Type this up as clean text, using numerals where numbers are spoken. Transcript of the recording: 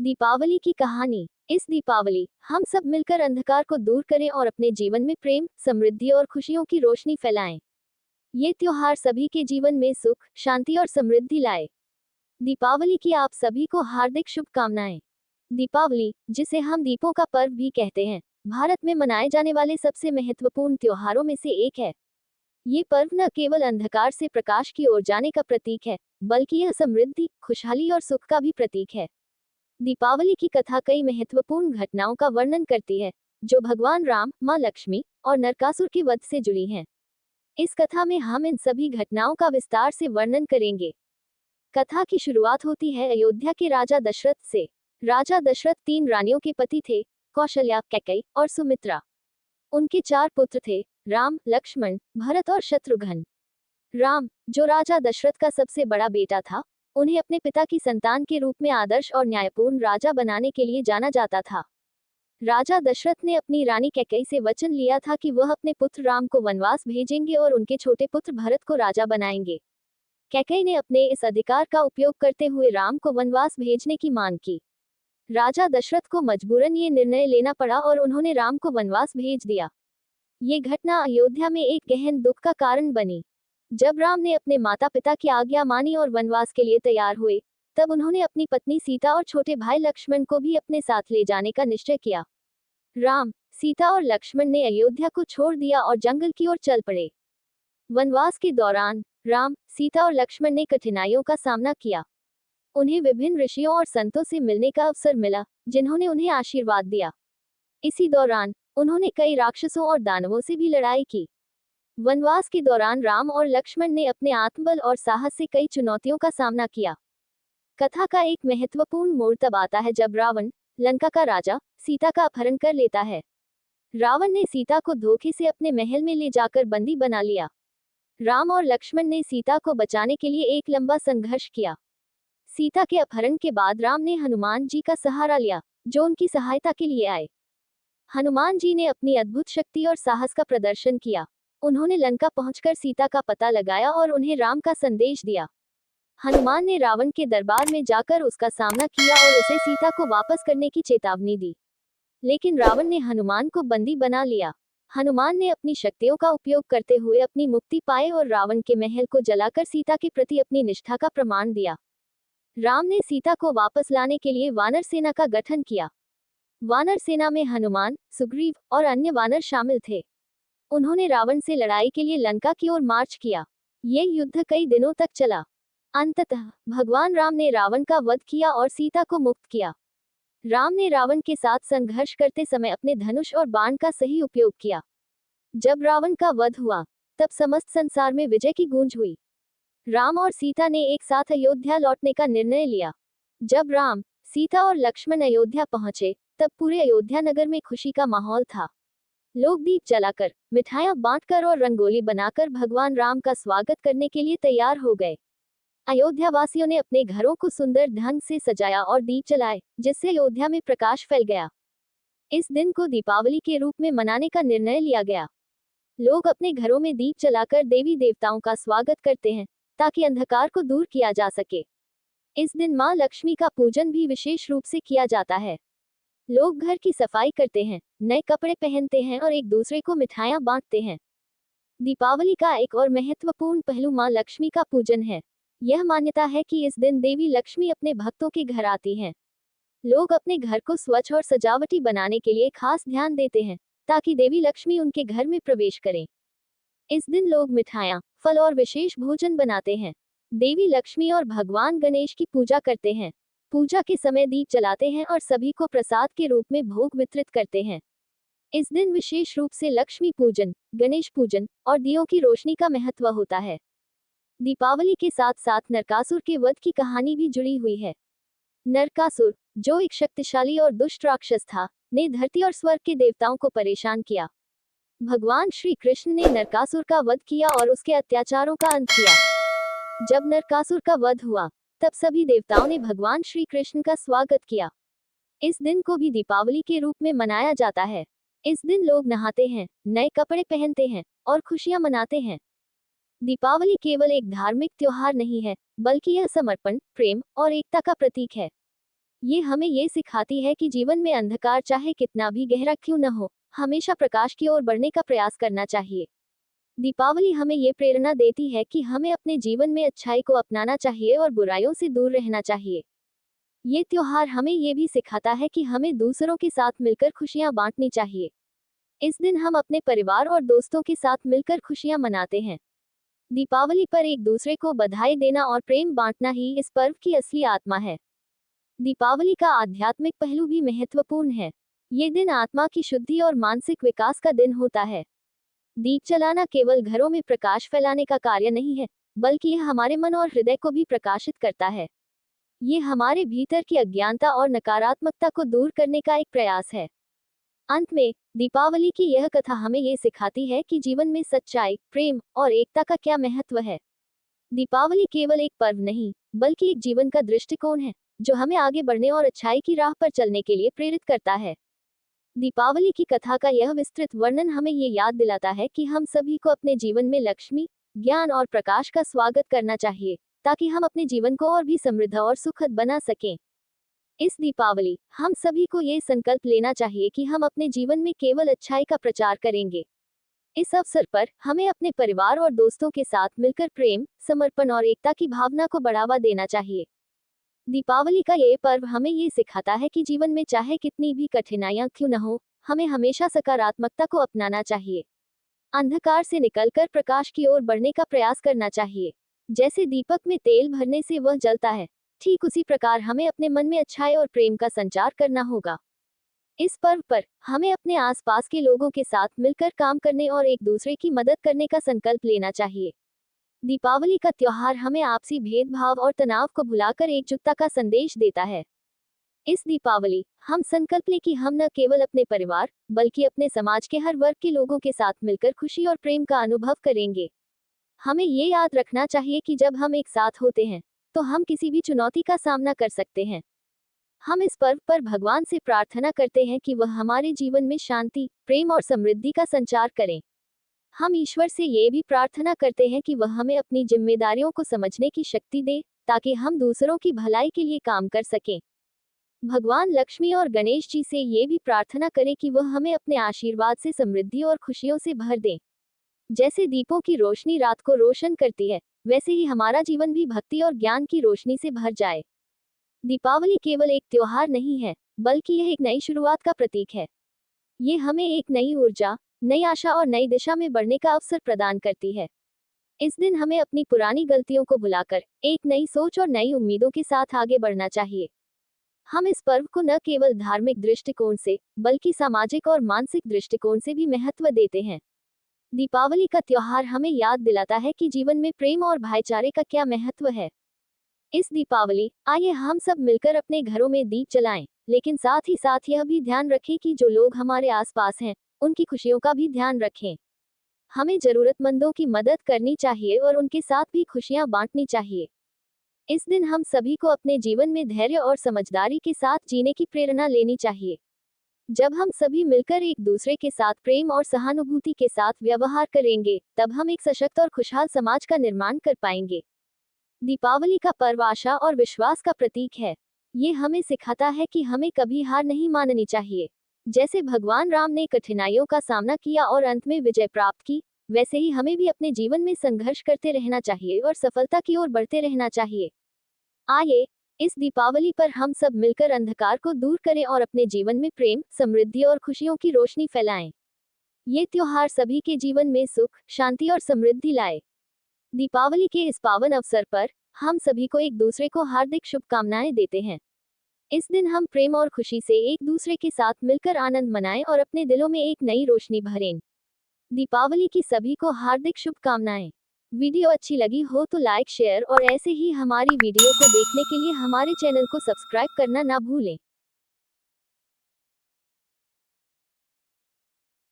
दीपावली की कहानी। इस दीपावली हम सब मिलकर अंधकार को दूर करें और अपने जीवन में प्रेम, समृद्धि और खुशियों की रोशनी फैलाएं। ये त्योहार सभी के जीवन में सुख, शांति और समृद्धि लाए। दीपावली की आप सभी को हार्दिक शुभकामनाएं। दीपावली, जिसे हम दीपों का पर्व भी कहते हैं, भारत में मनाए जाने वाले सबसे महत्वपूर्ण त्योहारों में से एक है। ये पर्व न केवल अंधकार से प्रकाश की ओर जाने का प्रतीक है, बल्कि यह समृद्धि, खुशहाली और सुख का भी प्रतीक है। दीपावली की कथा कई महत्वपूर्ण घटनाओं का वर्णन करती है, जो भगवान राम, माँ लक्ष्मी और नरकासुर के वध से जुड़ी हैं। इस कथा में हम इन सभी घटनाओं का विस्तार से वर्णन करेंगे। कथा की शुरुआत होती है अयोध्या के राजा दशरथ से। राजा दशरथ 3 रानियों के पति थे, कौशल्या, कैकेयी और सुमित्रा। उनके 4 पुत्र थे, राम, लक्ष्मण, भरत और शत्रुघ्न। राम, जो राजा दशरथ का सबसे बड़ा बेटा था, उन्हें अपने पिता की संतान के रूप में आदर्श और न्यायपूर्ण राजा बनाने के लिए जाना जाता था। राजा दशरथ ने अपनी रानी कैकेयी से वचन लिया था कि वह अपने पुत्र राम को वनवास भेजेंगे और उनके छोटे पुत्र भरत को राजा बनाएंगे। कैकेयी ने अपने इस अधिकार का उपयोग करते हुए राम को वनवास भेजने की मांग की। राजा दशरथ को मजबूरन ये निर्णय लेना पड़ा और उन्होंने राम को वनवास भेज दिया। ये घटना अयोध्या में एक गहन दुख का कारण बनी। जब राम ने अपने माता पिता की आज्ञा मानी और वनवास के लिए तैयार हुए, तब उन्होंने अपनी पत्नी सीता और छोटे भाई लक्ष्मण को भी अपने साथ ले जाने का निश्चय किया। राम, सीता और लक्ष्मण ने अयोध्या को छोड़ दिया और जंगल की ओर चल पड़े। वनवास के दौरान राम, सीता और लक्ष्मण ने कठिनाइयों का सामना किया। उन्हें विभिन्न ऋषियों और संतों से मिलने का अवसर मिला, जिन्होंने उन्हें आशीर्वाद दिया। इसी दौरान उन्होंने कई राक्षसों और दानवों से भी लड़ाई की। वनवास के दौरान राम और लक्ष्मण ने अपने आत्मबल और साहस से कई चुनौतियों का सामना किया। कथा का एक महत्वपूर्ण मोड़ तब आता है जब रावण, लंका का राजा, सीता का अपहरण कर लेता है। रावण ने सीता को धोखे से अपने महल में ले जाकर बंदी बना लिया। राम और लक्ष्मण ने सीता को बचाने के लिए एक लंबा संघर्ष किया। सीता के अपहरण के बाद राम ने हनुमान जी का सहारा लिया, जो उनकी सहायता के लिए आए। हनुमान जी ने अपनी अद्भुत शक्ति और साहस का प्रदर्शन किया। उन्होंने लंका पहुंचकर सीता का पता लगाया और उन्हें राम का संदेश दिया। हनुमान ने रावण के दरबार में जाकर उसका सामना किया और उसे सीता को वापस करने की चेतावनी दी। लेकिन रावण ने हनुमान को बंदी बना लिया। हनुमान ने अपनी शक्तियों का उपयोग करते हुए अपनी मुक्ति पाई और रावण के महल को जलाकर सीता के प्रति अपनी निष्ठा का प्रमाण दिया। राम ने सीता को वापस लाने के लिए वानर सेना का गठन किया। वानर सेना में हनुमान, सुग्रीव और अन्य वानर शामिल थे। उन्होंने रावण से लड़ाई के लिए लंका की ओर मार्च किया। ये युद्ध कई दिनों तक चला। अंततः भगवान राम ने रावण का वध किया और सीता को मुक्त किया। राम ने रावण के साथ संघर्ष करते समय अपने धनुष और बाण का सही उपयोग किया। जब रावण का वध हुआ, तब समस्त संसार में विजय की गूंज हुई। राम और सीता ने एक साथ अयोध्या लौटने का निर्णय लिया। जब राम, सीता और लक्ष्मण अयोध्या पहुंचे, तब पूरे अयोध्या नगर में खुशी का माहौल था। लोग दीप जलाकर, मिठाइयां बांटकर और रंगोली बनाकर भगवान राम का स्वागत करने के लिए तैयार हो गए। अयोध्या वासियों ने अपने घरों को सुंदर ढंग से सजाया और दीप जलाए, जिससे अयोध्या में प्रकाश फैल गया। इस दिन को दीपावली के रूप में मनाने का निर्णय लिया गया। लोग अपने घरों में दीप जलाकर देवी देवताओं का स्वागत करते हैं, ताकि अंधकार को दूर किया जा सके। इस दिन माँ लक्ष्मी का पूजन भी विशेष रूप से किया जाता है। लोग घर की सफाई करते हैं, नए कपड़े पहनते हैं और एक दूसरे को मिठाइयां बांटते हैं। दीपावली का एक और महत्वपूर्ण पहलू मां लक्ष्मी का पूजन है। यह मान्यता है कि इस दिन देवी लक्ष्मी अपने भक्तों के घर आती हैं। लोग अपने घर को स्वच्छ और सजावटी बनाने के लिए खास ध्यान देते हैं, ताकि देवी लक्ष्मी उनके घर में प्रवेश करें। इस दिन लोग मिठाइयां, फल और विशेष भोजन बनाते हैं। देवी लक्ष्मी और भगवान गणेश की पूजा करते हैं। पूजा के समय दीप जलाते हैं और सभी को प्रसाद के रूप में भोग वितरित करते हैं। इस दिन विशेष रूप से लक्ष्मी पूजन, गणेश पूजन और दियों की रोशनी का महत्व होता है। दीपावली के साथ साथ नरकासुर के वध की कहानी भी जुड़ी हुई है। नरकासुर, जो एक शक्तिशाली और दुष्ट राक्षस था, ने धरती और स्वर्ग के देवताओं को परेशान किया। भगवान श्री कृष्ण ने नरकासुर का वध किया और उसके अत्याचारों का अंत किया। जब नरकासुर का वध हुआ, तब सभी देवताओं ने भगवान श्री कृष्ण का स्वागत किया। इस दिन को भी दीपावली के रूप में मनाया जाता है। इस दिन लोग नहाते हैं, नए कपड़े पहनते हैं और खुशियां मनाते हैं। दीपावली केवल एक धार्मिक त्योहार नहीं है, बल्कि यह समर्पण, प्रेम और एकता का प्रतीक है। ये हमें ये सिखाती है कि जीवन में अंधकार चाहे कितना भी गहरा क्यों न हो, हमेशा प्रकाश की ओर बढ़ने का प्रयास करना चाहिए। दीपावली हमें ये प्रेरणा देती है कि हमें अपने जीवन में अच्छाई को अपनाना चाहिए और बुराइयों से दूर रहना चाहिए। ये त्योहार हमें ये भी सिखाता है कि हमें दूसरों के साथ मिलकर खुशियां बांटनी चाहिए। इस दिन हम अपने परिवार और दोस्तों के साथ मिलकर खुशियां मनाते हैं। दीपावली पर एक दूसरे को बधाई देना और प्रेम बांटना ही इस पर्व की असली आत्मा है। दीपावली का आध्यात्मिक पहलू भी महत्वपूर्ण है। ये दिन आत्मा की शुद्धि और मानसिक विकास का दिन होता है। दीप जलाना केवल घरों में प्रकाश फैलाने का कार्य नहीं है, बल्कि यह हमारे मन और हृदय को भी प्रकाशित करता है। ये हमारे भीतर की अज्ञानता और नकारात्मकता को दूर करने का एक प्रयास है। अंत में, दीपावली की यह कथा हमें ये सिखाती है कि जीवन में सच्चाई, प्रेम और एकता का क्या महत्व है। दीपावली केवल एक पर्व नहीं, बल्कि एक जीवन का दृष्टिकोण है, जो हमें आगे बढ़ने और अच्छाई की राह पर चलने के लिए प्रेरित करता है। दीपावली की कथा का यह विस्तृत वर्णन हमें ये याद दिलाता है कि हम सभी को अपने जीवन में लक्ष्मी, ज्ञान और प्रकाश का स्वागत करना चाहिए, ताकि हम अपने जीवन को और भी समृद्ध और सुखद बना सकें। इस दीपावली, हम सभी को ये संकल्प लेना चाहिए कि हम अपने जीवन में केवल अच्छाई का प्रचार करेंगे। इस अवसर पर हमें अपने परिवार और दोस्तों के साथ मिलकर प्रेम, समर्पण और एकता की भावना को बढ़ावा देना चाहिए। दीपावली का ये पर्व हमें ये सिखाता है कि जीवन में चाहे कितनी भी कठिनाइयां क्यों न हो, हमें हमेशा सकारात्मकता को अपनाना चाहिए। अंधकार से निकलकर प्रकाश की ओर बढ़ने का प्रयास करना चाहिए। जैसे दीपक में तेल भरने से वह जलता है, ठीक उसी प्रकार हमें अपने मन में अच्छाई और प्रेम का संचार करना होगा। इस पर्व पर हमें अपने आसपास के लोगों के साथ मिलकर काम करने और एक दूसरे की मदद करने का संकल्प लेना चाहिए। दीपावली का त्योहार हमें आपसी भेदभाव और तनाव को भुलाकर एकजुटता का संदेश देता है। इस दीपावली, हम संकल्प लें कि हम न केवल अपने परिवार, बल्कि अपने समाज के हर वर्ग के लोगों के साथ मिलकर खुशी और प्रेम का अनुभव करेंगे। हमें ये याद रखना चाहिए कि जब हम एक साथ होते हैं, तो हम किसी भी चुनौती का सामना कर सकते हैं। हम इस पर्व पर भगवान से प्रार्थना करते हैं कि वह हमारे जीवन में शांति, प्रेम और समृद्धि का संचार करें। हम ईश्वर से ये भी प्रार्थना करते हैं कि वह हमें अपनी जिम्मेदारियों को समझने की शक्ति दे, ताकि हम दूसरों की भलाई के लिए काम कर सकें। भगवान लक्ष्मी और गणेश जी से ये भी प्रार्थना करें कि वह हमें अपने आशीर्वाद से समृद्धि और खुशियों से भर दें। जैसे दीपों की रोशनी रात को रोशन करती है, वैसे ही हमारा जीवन भी भक्ति और ज्ञान की रोशनी से भर जाए। दीपावली केवल एक त्योहार नहीं है, बल्कि यह एक नई शुरुआत का प्रतीक है। ये हमें एक नई ऊर्जा, नई आशा और नई दिशा में बढ़ने का अवसर प्रदान करती है। इस दिन हमें अपनी पुरानी गलतियों को भुलाकर एक नई सोच और नई उम्मीदों के साथ आगे बढ़ना चाहिए। हम इस पर्व को न केवल धार्मिक दृष्टिकोण से, बल्कि सामाजिक और मानसिक दृष्टिकोण से भी महत्व देते हैं। दीपावली का त्योहार हमें याद दिलाता है कि जीवन में प्रेम और भाईचारे का क्या महत्व है। इस दीपावली, आइए हम सब मिलकर अपने घरों में दीप जलाएं, लेकिन साथ ही साथ यह भी ध्यान रखें कि जो लोग हमारे आसपास हैं, उनकी खुशियों का भी ध्यान रखें। हमें जरूरतमंदों की मदद करनी चाहिए और उनके साथ भी खुशियां बांटनी चाहिए। इस दिन हम सभी को अपने जीवन में धैर्य और समझदारी के साथ जीने की प्रेरणा लेनी चाहिए। जब हम सभी मिलकर एक दूसरे के साथ प्रेम और सहानुभूति के साथ व्यवहार करेंगे, तब हम एक सशक्त और खुशहाल समाज का निर्माण कर पाएंगे। दीपावली का पर्व आशा और विश्वास का प्रतीक है। ये हमें सिखाता है कि हमें कभी हार नहीं माननी चाहिए। जैसे भगवान राम ने कठिनाइयों का सामना किया और अंत में विजय प्राप्त की, वैसे ही हमें भी अपने जीवन में संघर्ष करते रहना चाहिए और सफलता की ओर बढ़ते रहना चाहिए। आइए, इस दीपावली पर हम सब मिलकर अंधकार को दूर करें और अपने जीवन में प्रेम, समृद्धि और खुशियों की रोशनी फैलाएं। ये त्योहार सभी के जीवन में सुख, शांति और समृद्धि लाए। दीपावली के इस पावन अवसर पर हम सभी को एक दूसरे को हार्दिक शुभकामनाएं देते हैं। इस दिन हम प्रेम और खुशी से एक दूसरे के साथ मिलकर आनंद मनाएं और अपने दिलों में एक नई रोशनी भरें। दीपावली की सभी को हार्दिक शुभकामनाएं। वीडियो अच्छी लगी हो तो लाइक, शेयर और ऐसे ही हमारी वीडियो को देखने के लिए हमारे चैनल को सब्सक्राइब करना ना भूलें।